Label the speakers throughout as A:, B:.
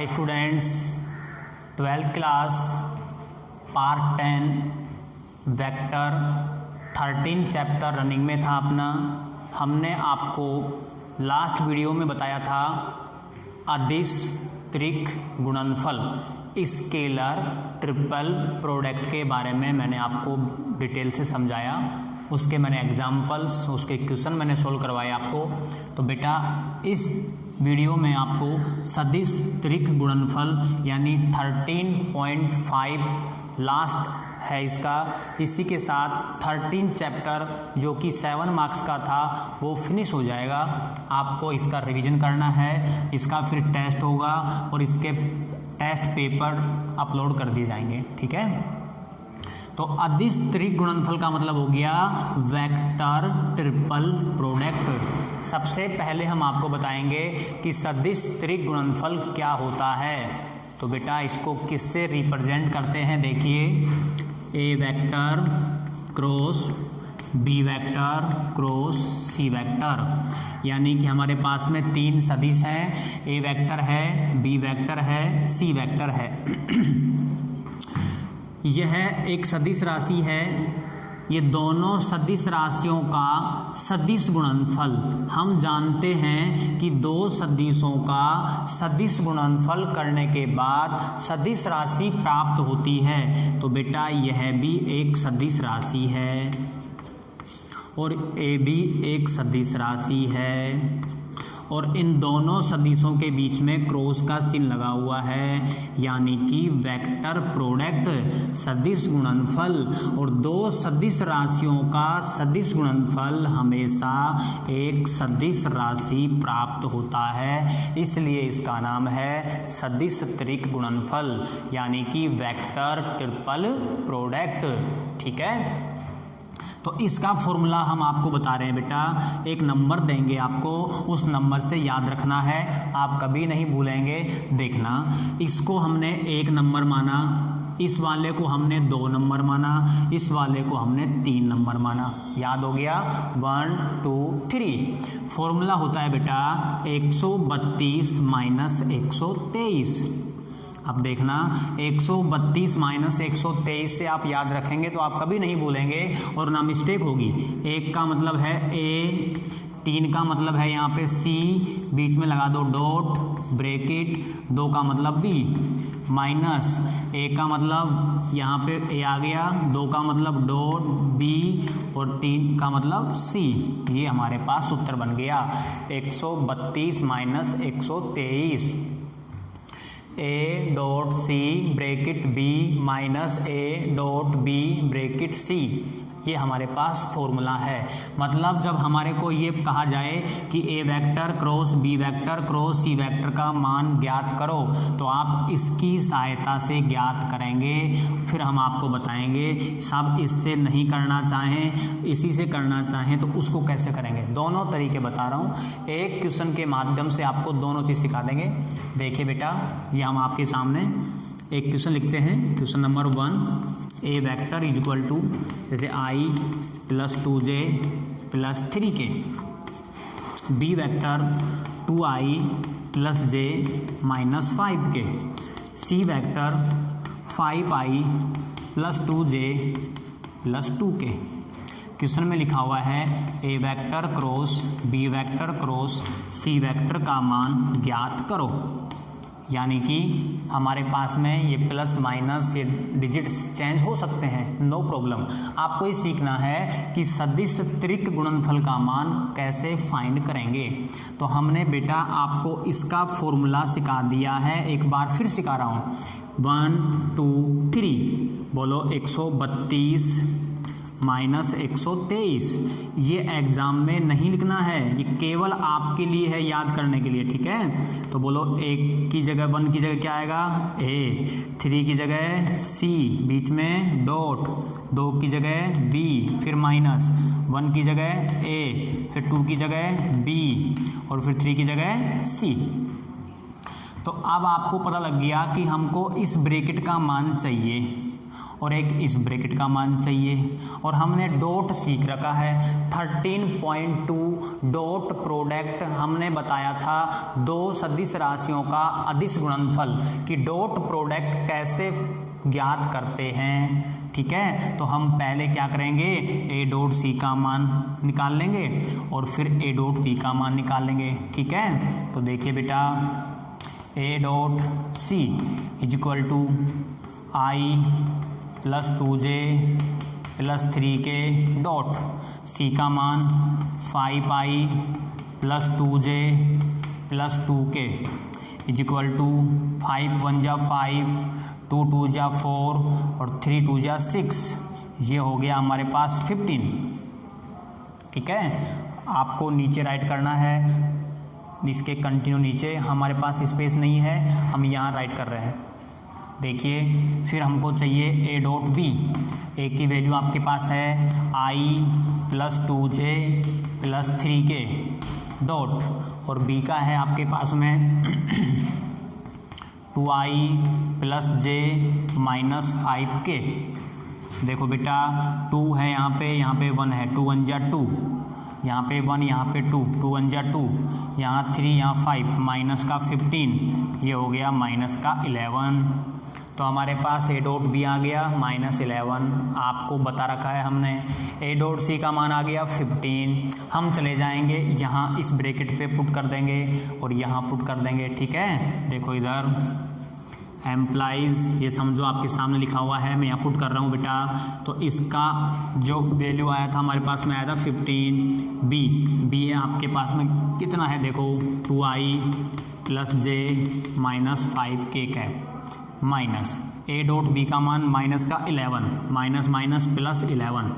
A: Hi students, 12th class part 10 vector 13 chapter running में था अपना। हमने आपको लास्ट वीडियो में बताया था अदिश त्रिक गुणनफल स्केलर ट्रिपल प्रोडक्ट के बारे में मैंने आपको डिटेल से समझाया। उसके मैंने एग्जाम्पल्स, उसके क्वेश्चन मैंने सोल्व करवाए आपको। तो बेटा इस वीडियो में आपको सदिश त्रिक गुणनफल यानी 13.5 लास्ट है इसका। इसी के साथ 13 चैप्टर जो कि 7 मार्क्स का था वो फिनिश हो जाएगा। आपको इसका रिवीजन करना है, इसका फिर टेस्ट होगा और इसके टेस्ट पेपर अपलोड कर दिए जाएंगे। ठीक है, तो अदिश त्रिक गुणनफल का मतलब हो गया वेक्टर ट्रिपल प्रोडक्ट। सबसे पहले हम आपको बताएंगे कि सदिश त्रिक गुणनफल क्या होता है। तो बेटा इसको किससे रिप्रेजेंट करते हैं, देखिए A vector cross B vector cross C vector. यानी कि हमारे पास में 3 सदिश हैं, ए वेक्टर है, बी वेक्टर है, सी वेक्टर है। यह एक सदिश राशि है। ये दोनों सदिश राशियों का सदिश गुणनफल, हम जानते हैं कि 2 सदिशों का सदिश गुणनफल करने के बाद सदिश राशि प्राप्त होती है। तो बेटा यह भी एक सदिश राशि है और ए भी एक सदिश राशि है और इन दोनों सदिशों के बीच में क्रॉस का चिन्ह लगा हुआ है। यानी कि वेक्टर प्रोडक्ट सदिश गुणनफल और 2 सदिश राशियों का सदिश गुणनफल हमेशा एक सदिश राशि प्राप्त होता है, इसलिए इसका नाम है सदिश त्रिक गुणनफल यानी कि वेक्टर ट्रिपल प्रोडक्ट। ठीक है, तो इसका फॉर्मूला हम आपको बता रहे हैं बेटा। एक नंबर देंगे आपको, उस नंबर से याद रखना है, आप कभी नहीं भूलेंगे। देखना, इसको हमने 1 नंबर माना, इस वाले को हमने 2 नंबर माना, इस वाले को हमने 3 नंबर माना। याद हो गया, 1 2 3। फॉर्मूला होता है बेटा 132 माइनस 123। अब देखना 132 माइनस 123 से आप याद रखेंगे तो आप कभी नहीं भूलेंगे और ना मिस्टेक होगी। 1 का मतलब है ए, 3 का मतलब है यहाँ पे सी, बीच में लगा दो डॉट ब्रैकेट, 2 का मतलब बी, माइनस 1 का मतलब यहाँ पे ए आ गया, 2 का मतलब डॉट बी और 3 का मतलब सी। ये हमारे पास उत्तर बन गया 132 minus 123। A dot c bracket b minus a dot b bracket c, ये हमारे पास फॉर्मूला है। मतलब जब हमारे को ये कहा जाए कि A vector cross B vector cross C vector का मान ज्ञात करो, तो आप इसकी सहायता से ज्ञात करेंगे। फिर हम आपको बताएंगे सब इससे नहीं करना चाहें, इसी से करना चाहें तो उसको कैसे करेंगे। दोनों तरीके बता रहा हूँ, एक क्वेश्चन के माध्यम से आपको दोनों चीज़ सिखा देंगे। देखिए बेटा, ये हम आपके सामने एक क्वेश्चन लिखते हैं। Question number 1, A vector is equal to जैसे i plus 2j plus 3k, B vector 2i plus j minus 5k, C vector 5i plus 2j plus 2k। Question में लिखा हुआ है ए vector cross B vector cross C vector का मान ज्ञात करो। यानी कि हमारे पास में ये प्लस माइनस ये डिजिट्स चेंज हो सकते हैं, नो प्रॉब्लम। आपको ये सीखना है कि सदिश त्रिक गुणनफल का मान कैसे फाइंड करेंगे। तो हमने बेटा आपको इसका फॉर्मूला सिखा दिया है, एक बार फिर सिखा रहा हूँ। 1 2 3 बोलो, 132 माइनस 123। ये एग्जाम में नहीं लिखना है, ये केवल आपके लिए है याद करने के लिए। ठीक है, तो बोलो 1 की जगह 1 की जगह क्या आएगा ए, 3 की जगह सी, बीच में डॉट, 2 की जगह बी, फिर माइनस 1 की जगह ए, फिर 2 की जगह बी और फिर 3 की जगह सी। तो अब आपको पता लग गया कि हमको इस ब्रैकेट का मान चाहिए और एक इस ब्रैकेट का मान चाहिए, और हमने डॉट सीख रखा है 13.2 डॉट प्रोडक्ट। हमने बताया था दो सदिश राशियों का अदिश गुणनफल कि डॉट प्रोडक्ट कैसे ज्ञात करते हैं। ठीक है, तो हम पहले क्या करेंगे, ए डॉट सी का मान निकाल लेंगे और फिर ए डॉट बी का मान निकाल लेंगे। ठीक है, तो देखिए बेटा, a dot C is equal to i plus 2j plus 3k dot c का मान 5i plus 2j plus 2k is equal to 5 1 जा 5, 2 2 जा 4 और 3 2 जा 6। ये हो गया हमारे पास 15। ठीक है, आपको नीचे राइट करना है, इसके कंटिन्यू नीचे, हमारे पास स्पेस नहीं है, हम यहाँ राइट कर रहे हैं। देखिए, फिर हमको चाहिए ए डॉट बी। ए की वैल्यू आपके पास है i plus 2j plus 3k dot, और बी का है आपके पास में 2i plus j minus 5k। देखो बेटा, 2 है यहाँ पे 1 है, 2 1 जा 2, यहाँ पे 1, यहाँ पे 2, 2 1 जा 2, यहाँ 3, यहाँ 5, माइनस का 15, ये हो गया माइनस का 11। तो हमारे पास ए डॉट बी आ गया -11, आपको बता रखा है हमने। ए डॉट सी का मान आ गया 15। हम चले जाएंगे यहाँ इस ब्रैकेट पे पुट कर देंगे और यहाँ पुट कर देंगे। ठीक है, देखो इधर एम्प्लाइज, ये समझो आपके सामने लिखा हुआ है, मैं यहाँ पुट कर रहा हूँ बेटा। तो इसका जो वैल्यू आया था हमारे पास में आया था 15। बी है आपके पास में कितना है, देखो 2i plus j minus 5k cap minus a dot B का मान माइनस का 11, minus minus plus 11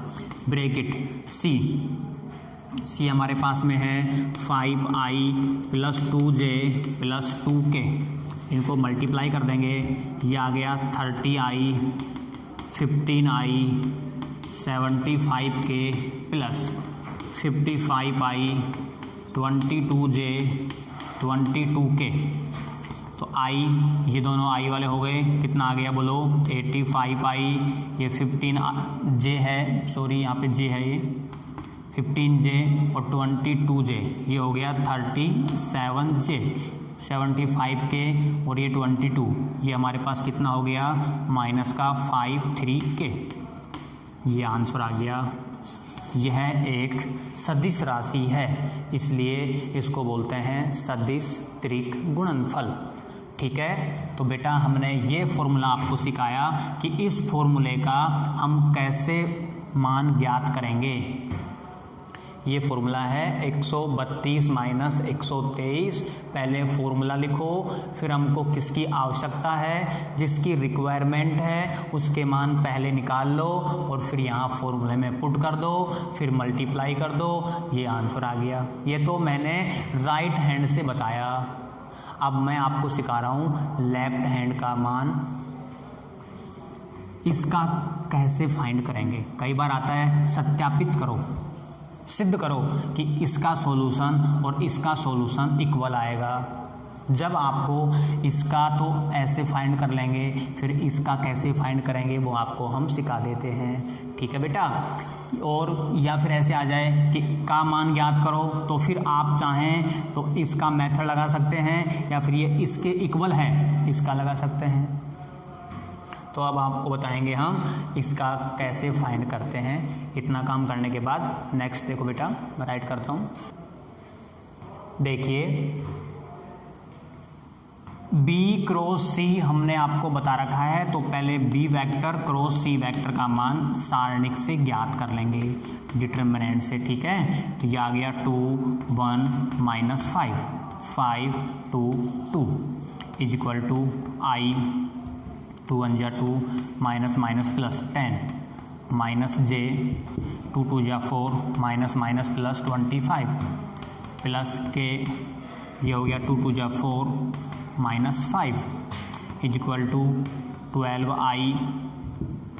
A: bracket c हमारे पास में है 5i plus 2j plus 2k। इनको मल्टीप्लाई कर देंगे, ये आ गया 30i 15i 75k plus 55i 22j 22k। तो i, ये दोनों i वाले हो गए, कितना आ गया बोलो, 85i, ये 15j है, सॉरी यहाँ पे j है, ये 15j और 22j, ये हो गया 37j 75k और ये 22, ये हमारे पास कितना हो गया माइनस का 53k। ये आंसर आ गया। यह एक सदिश राशि है, इसलिए इसको बोलते हैं सदिश त्रिक गुणनफल। ठीक है, तो बेटा हमने ये फॉर्मूला आपको सिखाया कि इस फॉर्मूले का हम कैसे मान ज्ञात करेंगे। ये फॉर्मूला है 132 माइनस 123। पहले फॉर्मूला लिखो, फिर हमको किसकी आवश्यकता है, जिसकी रिक्वायरमेंट है उसके मान पहले निकाल लो और फिर यहाँ फॉर्मूले में पुट कर दो, फिर मल्टीप्लाई कर दो, ये आंसर आ गया। ये तो मैंने राइट हैंड से बताया, अब मैं आपको सिखा रहा हूँ लेफ्ट हैंड का मान। इसका कैसे फाइंड करेंगे, कई बार आता है सत्यापित करो, सिद्ध करो कि इसका सॉल्यूशन और इसका सॉल्यूशन इक्वल आएगा। जब आपको इसका तो ऐसे फाइंड कर लेंगे, फिर इसका कैसे फाइंड करेंगे वो आपको हम सिखा देते हैं। ठीक है बेटा, और या फिर ऐसे आ जाए कि का मान ज्ञात करो, तो फिर आप चाहें तो इसका मेथड लगा सकते हैं या फिर ये इसके इक्वल है इसका लगा सकते हैं। तो अब आपको बताएंगे हम इसका कैसे फाइंड करते हैं। इतना काम करने के बाद नेक्स्ट देखो बेटा, मैं राइट करता हूँ। देखिए B क्रॉस C हमने आपको बता रखा है, तो पहले B vector cross C vector का मान सारणिक से ज्ञात कर लेंगे, डिटरमिनेंट से। ठीक है, तो ये आ गया 2 1 minus 5 5 2 2 is equal to I 2 1 जा 2 minus minus plus 10 minus j 2 2 जा 4 minus minus plus 25 plus k, ये हो गया 2 2 जा 4 minus 5 is equal to 12i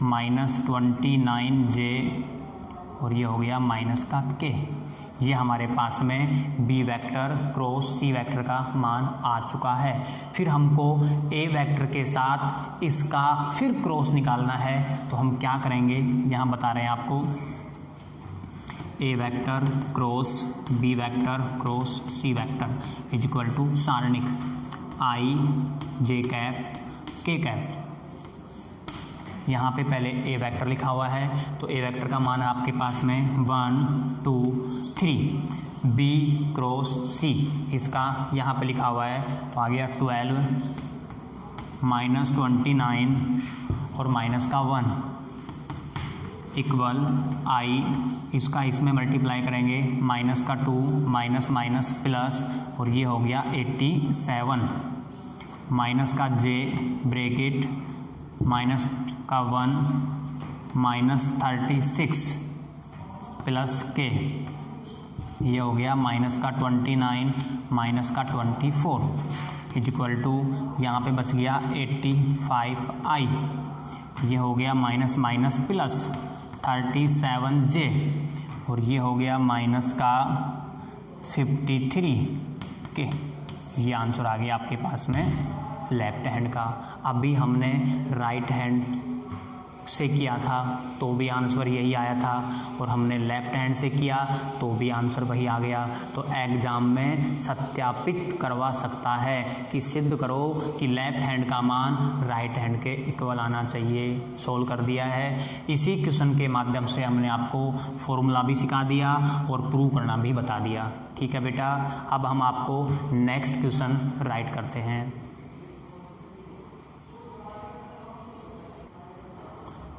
A: minus 29j और ये हो गया माइनस का k। ये हमारे पास में B vector cross C vector का मान आ चुका है। फिर हमको ए वेक्टर के साथ इसका फिर क्रॉस निकालना है, तो हम क्या करेंगे यहाँ बता रहे हैं आपको। A vector cross B vector cross C vector is equal to सारणिक i j cap k cap. यहाँ पे पहले ए वेक्टर लिखा हुआ है, तो ए वेक्टर का मान आपके पास में 1 2 3। बी क्रॉस सी इसका यहाँ पे लिखा हुआ है, तो आ गया 12 -29 और माइनस का 1 इक्वल आई, इसका इसमें मल्टीप्लाई करेंगे माइनस का 2 माइनस माइनस प्लस, और ये हो गया 87 माइनस का जे ब्रैकेट माइनस का 1 माइनस 36 प्लस के, ये हो गया माइनस का 29 माइनस का 24 इज इक्वल टू यहाँ पे बच गया 85i, ये हो गया माइनस माइनस प्लस 37j, और ये हो गया माइनस का 53 के। ये आंसर आ गया आपके पास में लेफ्ट हैंड का। अभी हमने राइट हैंड से किया था तो भी आंसर यही आया था, और हमने लेफ्ट हैंड से किया तो भी आंसर वही आ गया। तो एग्ज़ाम में सत्यापित करवा सकता है कि सिद्ध करो कि लेफ्ट हैंड का मान राइट हैंड के इक्वल आना चाहिए। सोल्व कर दिया है। इसी क्वेश्चन के माध्यम से हमने आपको फॉर्मूला भी सिखा दिया और प्रूव करना भी बता दिया। ठीक है बेटा, अब हम आपको नेक्स्ट क्वेश्चन राइट करते हैं।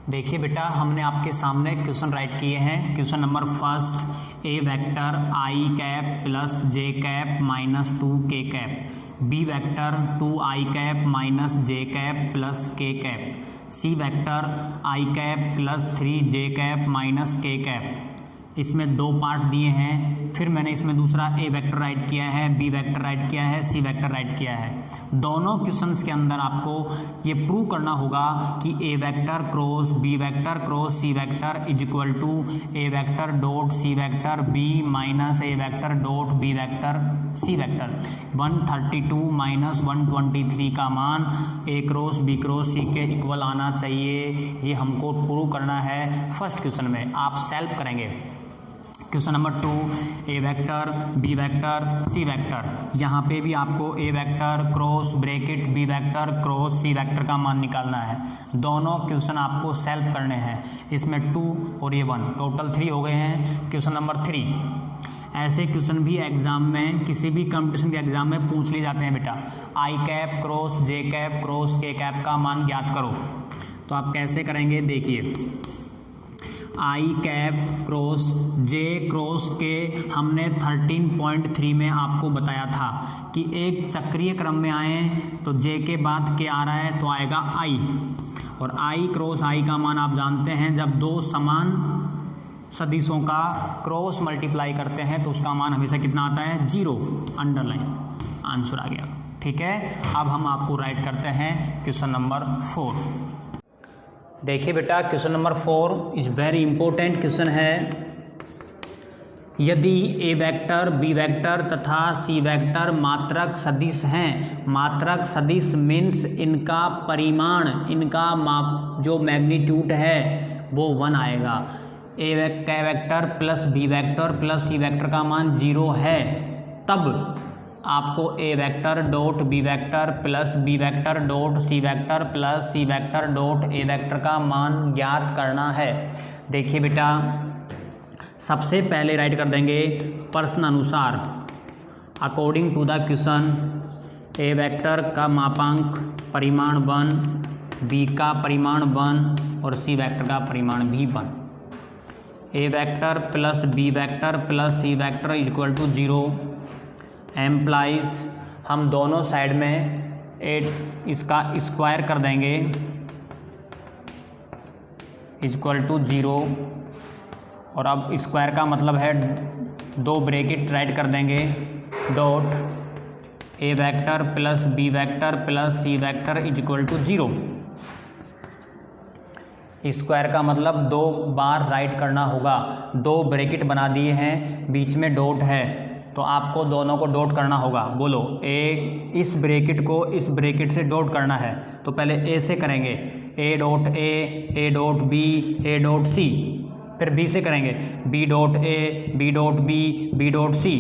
A: देखिए बेटा, हमने आपके सामने क्वेश्चन राइट किए हैं। क्वेश्चन नंबर फर्स्ट, ए वेक्टर आई कैप प्लस जे कैप माइनस 2 के कैप, बी वेक्टर 2 आई कैप माइनस जे कैप प्लस के कैप, सी वेक्टर आई कैप प्लस 3 जे कैप माइनस के कैप। इसमें दो पार्ट दिए हैं। फिर मैंने इसमें दूसरा ए वेक्टर राइट किया है, बी वेक्टर राइट किया है, सी वेक्टर राइट किया है। दोनों क्वेश्चंस के अंदर आपको ये प्रूव करना होगा कि A vector cross B vector cross C vector is equal to A vector dot C vector B minus A vector dot B vector C vector. 132 minus 123 का मान A cross B cross C के equal आना चाहिए। ये हमको prove करना है first question में। आप सेल्फ करेंगे। Question number 2, A vector B vector C vector. यहाँ पे भी आपको A vector cross bracket B vector cross C vector का मान निकालना है। दोनों क्वेश्चन आपको सेल्फ करने हैं। इसमें 2 और ये 1 टोटल 3 हो गए हैं। क्वेश्चन नंबर 3, ऐसे क्वेश्चन भी एग्जाम में किसी भी कंपटीशन के एग्जाम में पूछ लिए जाते हैं बेटा। आई कैप क्रॉस जे कैप क्रॉस के कैप का मान ज्ञात करो। तो आप कैसे करेंगे, देखिए। आई कैप क्रॉस जे क्रॉस के हमने 13.3 में आपको बताया था कि एक चक्रीय क्रम में आए तो जे के बाद के आ रहा है तो आएगा आई, और आई क्रॉस आई का मान आप जानते हैं, जब दो समान सदिशों का क्रॉस मल्टीप्लाई करते हैं तो उसका मान हमेशा कितना आता है, 0। अंडरलाइन आंसर आ गया। ठीक है, अब हम आपको राइट करते हैं क्वेश्चन नंबर 4। देखिए बेटा, question number 4 is very important question है। यदि ए वेक्टर बी वेक्टर तथा सी वेक्टर मात्रक सदिश हैं, मात्रक सदिश मीन्स इनका परिमाण, इनका माप जो मैग्नीट्यूड है वो 1 आएगा। A vector plus B vector plus C vector का मान 0 है, तब आपको A vector dot B vector plus B vector dot C vector plus C vector dot A vector का मान ज्ञात करना है। देखिए बेटा, सबसे पहले राइट कर देंगे प्रश्न अनुसार, according to the question a vector का मापांक परिमाण 1, बी का परिमाण 1 और सी वेक्टर का परिमाण भी 1। A vector plus B vector plus C vector is equal to 0 implies, हम दोनों साइड में 8 इसका स्क्वायर कर देंगे इक्वल टू 0, और अब स्क्वायर का मतलब है 2 ब्रैकेट राइट कर देंगे dot A vector plus B vector plus C vector is equal to 0। Square का मतलब 2 बार राइट करना होगा। 2 ब्रैकेट बना दिए हैं, बीच में डॉट है, तो आपको दोनों को डॉट करना होगा। बोलो इस ब्रैकेट को इस ब्रैकेट से डॉट करना है, तो पहले ए से करेंगे, a dot a dot b, a dot c. फिर बी से करेंगे, b dot a, b dot b, b dot c.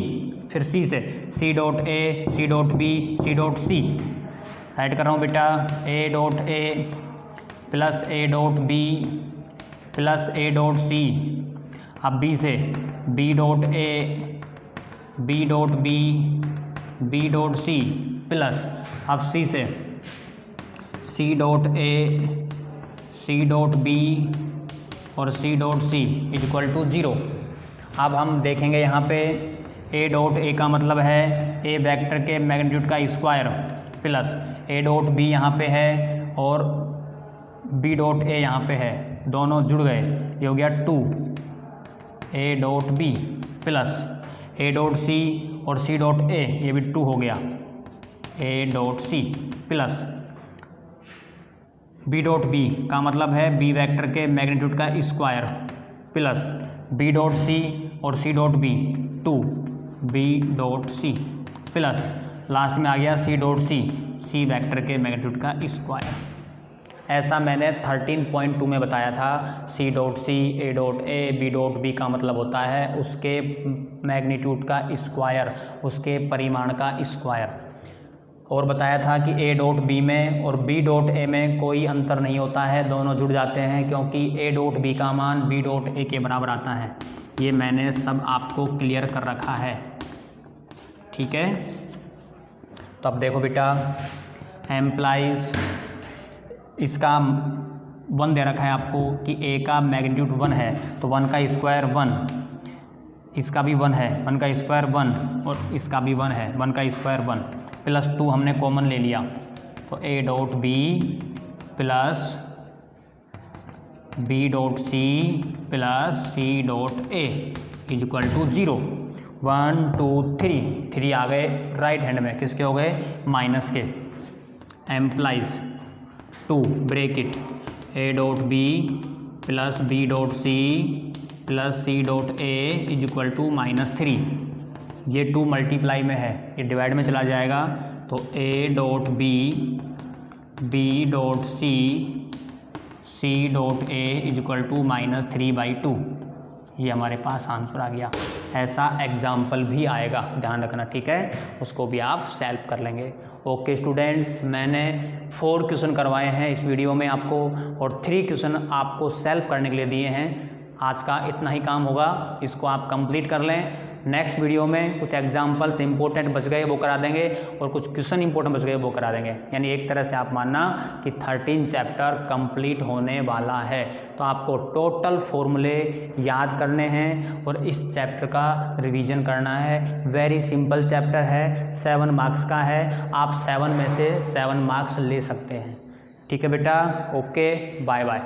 A: फिर सी से, सी डॉट ए, सी dot b, c dot c. Right कर रहा हूँ बेटा, a dot a plus A dot B plus A dot c. अब बी से, b dot a, b dot b, b dot C plus, अब c से, c dot ए, सी dot B और C dot C is equal to 0। अब हम देखेंगे यहाँ पे ए डॉट ए का मतलब है ए वेक्टर के मैग्नीट्यूड का स्क्वायर प्लस ए डॉट बी यहाँ पे है और बी डॉट ए यहाँ पे है, दोनों जुड़ गए, ये हो गया 2 A dot B plus A dot C और सी डॉट ए, ये भी 2 हो गया, A dot C plus B dot B का मतलब है बी वेक्टर के मैग्नीट्यूड का square plus B dot C और C dot B 2 B dot सी प्लस लास्ट में आ गया सी डॉट सी, सी वेक्टर के मैग्नीट्यूड का स्क्वायर। ऐसा मैंने 13.2 में बताया था। C dot C, a dot a, b dot B का मतलब होता है उसके मैग्नीट्यूड का स्क्वायर, उसके परिमाण का स्क्वायर। और बताया था कि ए डॉट बी में और बी डॉट ए में कोई अंतर नहीं होता है, दोनों जुड़ जाते हैं क्योंकि ए डॉट बी का मान बी डॉट ए के बराबर आता है। ये मैंने सब आपको क्लियर कर रखा है, ठीक है। तो अब देखो बेटा, एम्प्लाइज इसका 1 दे रखा है आपको कि ए का मैग्नीट्यूड 1 है, तो 1 का स्क्वायर 1, इसका भी 1 है, 1 का स्क्वायर 1 और इसका भी 1 है, 1 का स्क्वायर 1 प्लस 2 हमने कॉमन ले लिया, तो a dot B plus B dot C plus c dot a is equal to 0। 1 2 3 आ गए राइट हैंड में, किसके हो गए? माइनस के। Implies 2 bracket a dot B plus B dot C plus c dot a is equal to -3। ये 2 multiply में है, ये डिवाइड में चला जाएगा, तो a dot b, b dot C, c dot a is equal to -3/2। ये हमारे पास आंसर आ गया। ऐसा एग्जाम्पल भी आएगा, ध्यान रखना, ठीक है, उसको भी आप सॉल्व कर लेंगे। ओके स्टूडेंट्स, मैंने 4 क्वेश्चन करवाए हैं इस वीडियो में आपको और 3 क्वेश्चन आपको सॉल्व करने के लिए दिए हैं। आज का इतना ही काम होगा, इसको आप कंप्लीट कर लें। नेक्स्ट वीडियो में कुछ एग्जाम्पल्स इंपॉर्टेंट बच गए वो करा देंगे और कुछ क्वेश्चन इंपॉर्टेंट बच गए वो करा देंगे। यानी एक तरह से आप मानना कि 13 चैप्टर कंप्लीट होने वाला है। तो आपको टोटल फॉर्मूले याद करने हैं और इस चैप्टर का रिवीजन करना है। वेरी सिंपल चैप्टर है, 7 मार्क्स का है, आप 7 में से 7 मार्क्स ले सकते हैं। ठीक है बेटा, ओके, बाय बाय।